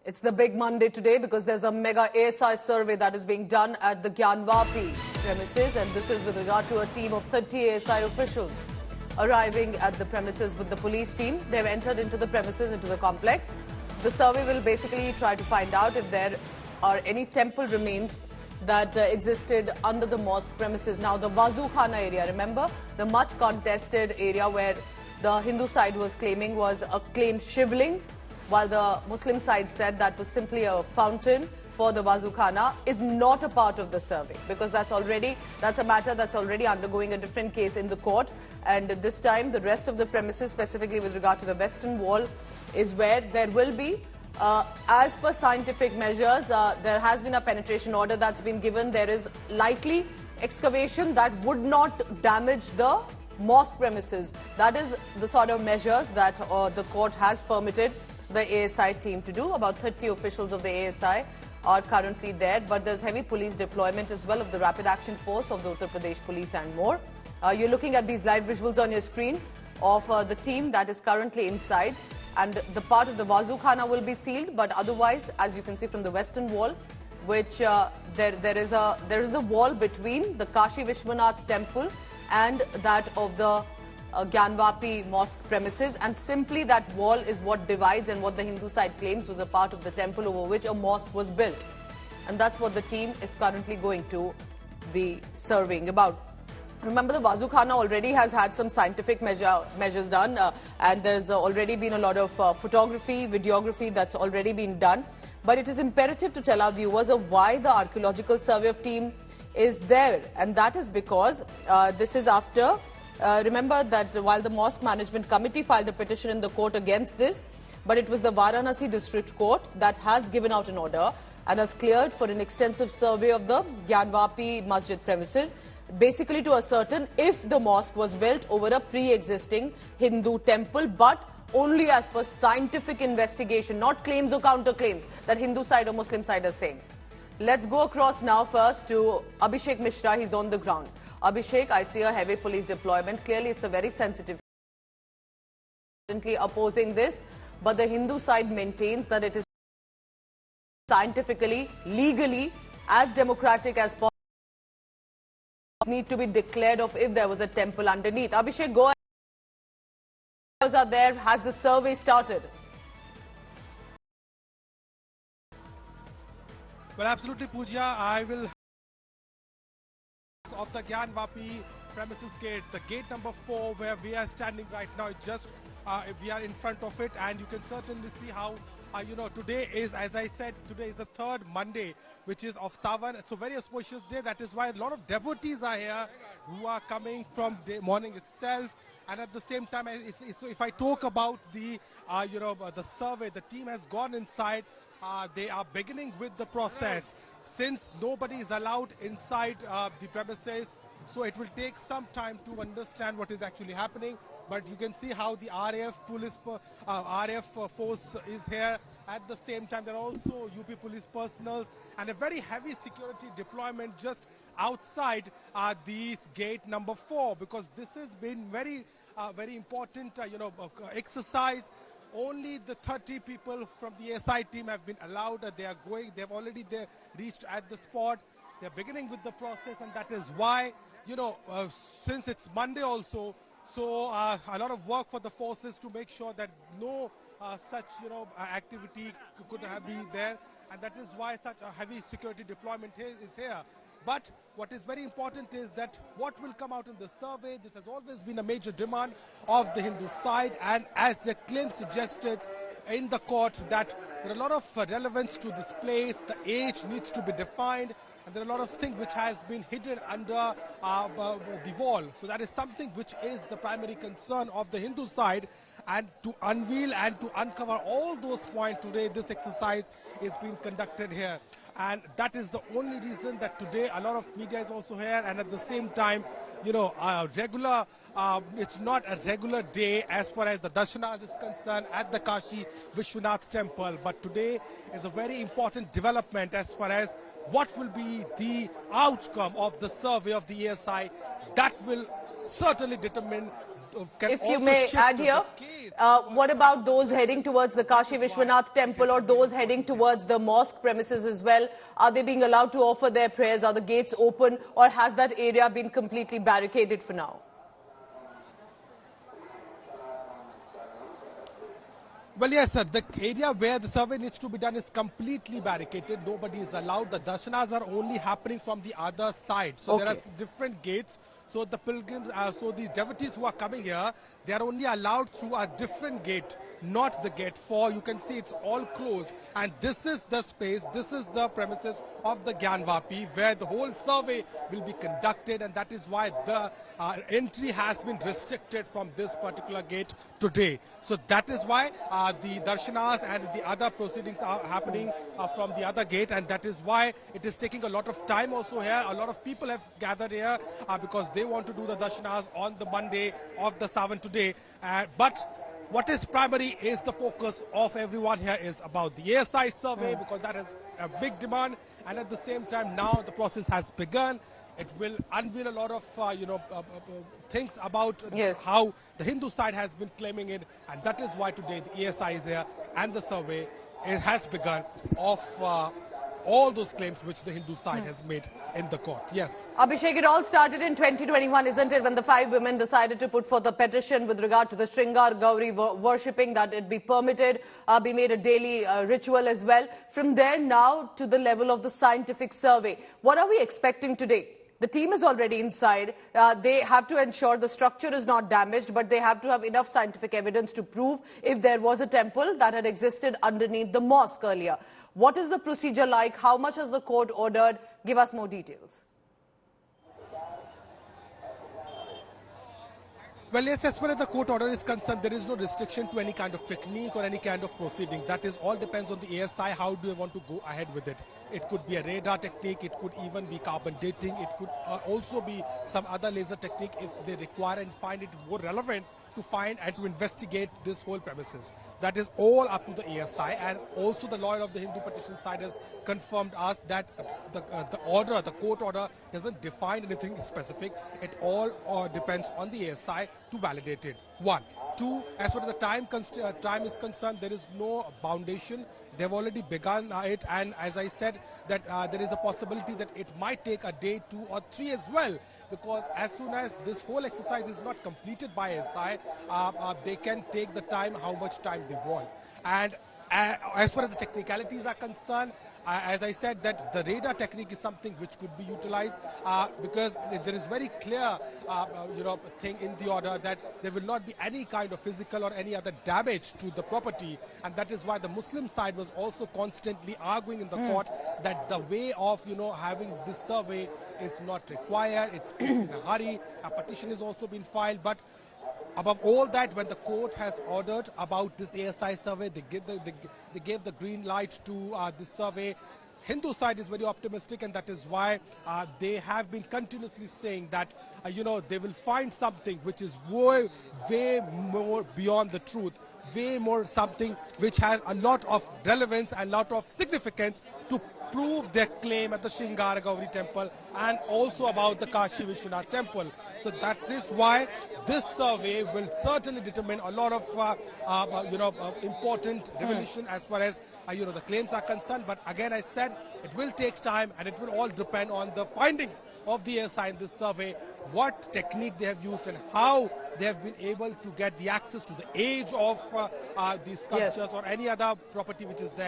It's the big Monday today because there's a mega ASI survey that is being done at the Gyanvapi premises, and this is with regard to a team of 30 ASI officials arriving at the premises with the police team. They've entered into the premises, into the complex. The survey will basically try to find out if there are any temple remains that existed under the mosque premises. Now, the Wazukhana area, remember, the much contested area where the Hindu side was claiming was a claimed shivling, while the Muslim side said that was simply a fountain for the Wazukhana, is not a part of the survey because that's a matter that's already undergoing a different case in the court. And this time, the rest of the premises, specifically with regard to the western wall, is where there will be, as per scientific measures, there has been a penetration order that's been given. There is likely excavation that would not damage the mosque premises. That is the sort of measures that the court has permitted the ASI team to do. About 30 officials of the ASI are currently there, but there's heavy police deployment as well of the Rapid Action Force of the Uttar Pradesh Police and more. You're looking at these live visuals on your screen of the team that is currently inside, and the part of the Wazukhana will be sealed, but otherwise, as you can see from the western wall, which there is a wall between the Kashi Vishwanath temple and that of the Gyanvapi mosque premises, and simply that wall is what divides and what the Hindu side claims was a part of the temple over which a mosque was built. And that's what the team is currently going to be surveying about. Remember, the Wazukhana already has had some scientific measures done, and there's already been a lot of photography, videography that's already been done. But it is imperative to tell our viewers of why the Archaeological Survey of team is there, and that is because this is after, remember that while the Mosque Management Committee filed a petition in the court against this, but it was the Varanasi District Court that has given out an order and has cleared for an extensive survey of the Gyanvapi Masjid premises, basically to ascertain if the mosque was built over a pre-existing Hindu temple, but only as per scientific investigation, not claims or counterclaims that Hindu side or Muslim side are saying. Let's go across now first to Abhishek Mishra. He's on the ground. Abhishek, I see a heavy police deployment. Clearly, it's a very sensitive opposing this, but the Hindu side maintains that it is scientifically, legally, as democratic as possible. Need to be declared of if there was a temple underneath. Abhishek, go ahead. Are there? Has the survey started? Well, absolutely, Pooja. I will of the Gyanvapi premises gate, the gate number 4, where we are standing right now. Just we are in front of it, and you can certainly see how today is, as I said, today is the third Monday, which is of Sawan. It's a very auspicious day. That is why a lot of devotees are here who are coming from morning itself. And at the same time, if I talk about the the survey, the team has gone inside. They are beginning with the process. Since nobody is allowed inside the premises, so it will take some time to understand what is actually happening. But you can see how the RAF force is here. At the same time, there are also UP police personnel and a very heavy security deployment just outside this gate number 4, because this has been very important exercise. Only the 30 people from the ASI team have been allowed. They are going. They've already reached at the spot. They're beginning with the process, and that is why, since it's Monday also, so a lot of work for the forces to make sure that no such activity could have been there, and that is why such a heavy security deployment is here. But what is very important is that what will come out in the survey, this has always been a major demand of the Hindu side, and as the claim suggested in the court, that there are a lot of relevance to this place, the age needs to be defined, and there are a lot of things which has been hidden under the wall. So that is something which is the primary concern of the Hindu side, and to unveil and to uncover all those points today, this exercise is being conducted here. And that is the only reason that today a lot of media is also here, and at the same time, it's not a regular day as far as the darshanas is concerned at the Kashi Vishwanath temple. But today is a very important development as far as what will be the outcome of the survey of the ASI. That will certainly determine can if you also may shift add the here, case. what about those heading towards the Kashi Vishwanath temple or those heading towards the mosque premises as well? Are they being allowed to offer their prayers? Are the gates open, or has that area been completely barricaded for now? Well, yes, sir. The area where the survey needs to be done is completely barricaded. Nobody is allowed. The darshanas are only happening from the other side. So there are different gates. So the pilgrims, so these devotees who are coming here, they are only allowed through a different gate, not the gate 4. You can see it's all closed. And this is the space, this is the premises of the Gyanvapi, where the whole survey will be conducted. And that is why the entry has been restricted from this particular gate today. So that is why the darshanas and the other proceedings are happening from the other gate, and that is why it is taking a lot of time also here. A lot of people have gathered here because they want to do the darshanas on the Monday of the Savan today. But what is primary is the focus of everyone here is about the ASI survey, because that is a big demand, and at the same time now the process has begun. It will unveil a lot of things about how the Hindu side has been claiming it, and that is why today the ASI is here and the survey has begun of all those claims which the Hindu side has made in the court. Yes. Abhishek, it all started in 2021, isn't it, when the 5 women decided to put forth a petition with regard to the Shringar Gauri worshipping, that it be permitted, be made a daily ritual as well. From there now to the level of the scientific survey. What are we expecting today? The team is already inside. They have to ensure the structure is not damaged, but they have to have enough scientific evidence to prove if there was a temple that had existed underneath the mosque earlier. What is the procedure like? How much has the court ordered? Give us more details. Well, yes, as far as the court order is concerned, there is no restriction to any kind of technique or any kind of proceeding. That is all depends on the ASI, how do they want to go ahead with it. It could be a radar technique, it could even be carbon dating, it could also be some other laser technique if they require and find it more relevant to find and to investigate this whole premises. That is all up to the ASI, and also the lawyer of the Hindu petition side has confirmed us that the court order doesn't define anything specific. It all depends on the ASI to validate it. 1. 2, as far as the time is concerned, there is no foundation. They've already begun it, and as I said, that there is a possibility that it might take a day, 2 or 3 as well, because as soon as this whole exercise is not completed by ASI, they can take the time, how much time they want. And as far as the technicalities are concerned, as I said, that the radar technique is something which could be utilized because there is very clear, thing in the order that there will not be any kind of physical or any other damage to the property, and that is why the Muslim side was also constantly arguing in the court that the way of having this survey is not required. It's in a hurry. A petition has also been filed, but above all that, when the court has ordered about this ASI survey, they gave the green light to this survey. Hindu side is very optimistic, and that is why they have been continuously saying that they will find something which is way more beyond the truth, way more something which has a lot of relevance and a lot of significance to prove their claim at the Shringar Gauri temple and also about the Kashi Vishwanath temple. So that is why this survey will certainly determine a lot of important revelation as far as the claims are concerned. But again, I said it will take time, and it will all depend on the findings of the ASI in this survey, what technique they have used and how they have been able to get the access to the age of these sculptures or any other property which is there.